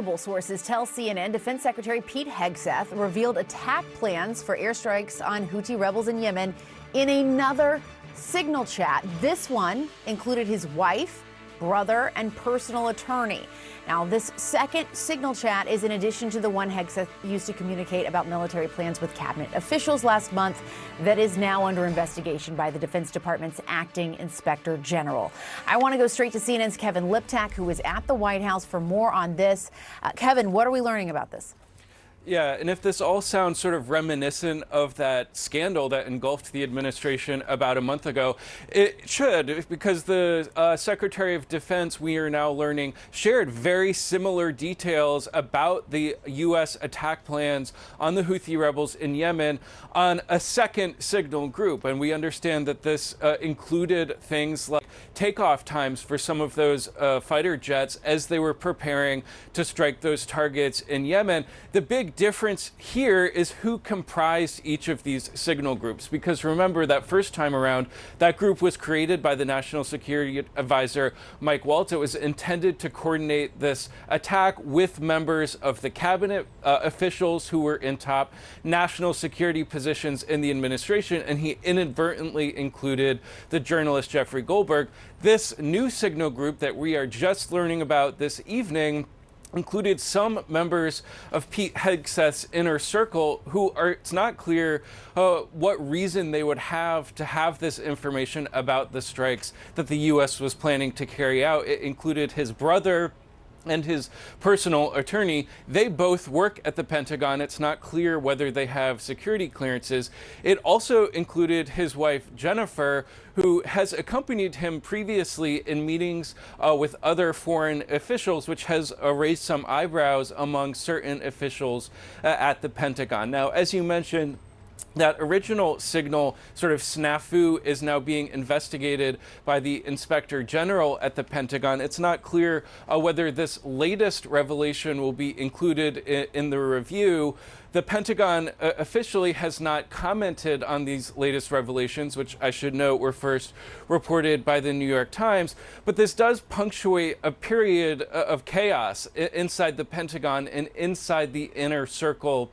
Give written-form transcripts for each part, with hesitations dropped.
Multiple sources tell CNN Defense Secretary Pete Hegseth revealed attack plans for airstrikes on Houthi rebels in Yemen in another signal chat. This one included his wife, brother, and personal attorney. Now, this second signal chat is in addition to the one Hegseth used to communicate about military plans with cabinet officials last month that is now under investigation by the Defense Department's acting inspector general. I want to go straight to CNN's Kevin Liptak, who is at the White House for more on this. Kevin, what are we learning about this? Yeah, and if this all sounds sort of reminiscent of that scandal that engulfed the administration about a month ago, it should, because the Secretary of Defense, we are now learning, shared very similar details about the U.S. attack plans on the Houthi rebels in Yemen on a second signal group. And we understand that this included things like takeoff times for some of those fighter jets as they were preparing to strike those targets in Yemen. The big difference here is who comprised each of these signal groups, because remember that first time around, that group was created by the National Security Advisor Mike Waltz. It was intended to coordinate this attack with members of the cabinet officials who were in top national security positions in the administration, and he inadvertently included the journalist Jeffrey Goldberg. This new signal group that we are just learning about this evening included some members of Pete Hegseth's inner circle who are, it's not clear what reason they would have to have this information about the strikes that the U.S. was planning to carry out. It included his brother and his personal attorney. They both work at the Pentagon. It's not clear whether they have security clearances. It also included his wife, Jennifer, who has accompanied him previously in meetings with other foreign officials, which has raised some eyebrows among certain officials at the Pentagon. Now, as you mentioned, that original signal sort of snafu is now being investigated by the Inspector General at the Pentagon. It's not clear whether this latest revelation will be included in the review. The Pentagon officially has not commented on these latest revelations, which I should note were first reported by the New York Times. But this does punctuate a period of chaos inside the Pentagon and inside the inner circle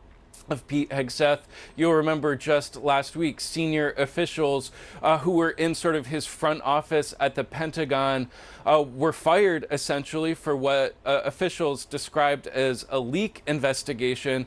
of Pete Hegseth. You'll remember just last week, senior officials who were in sort of his front office at the Pentagon were fired essentially for what officials described as a leak investigation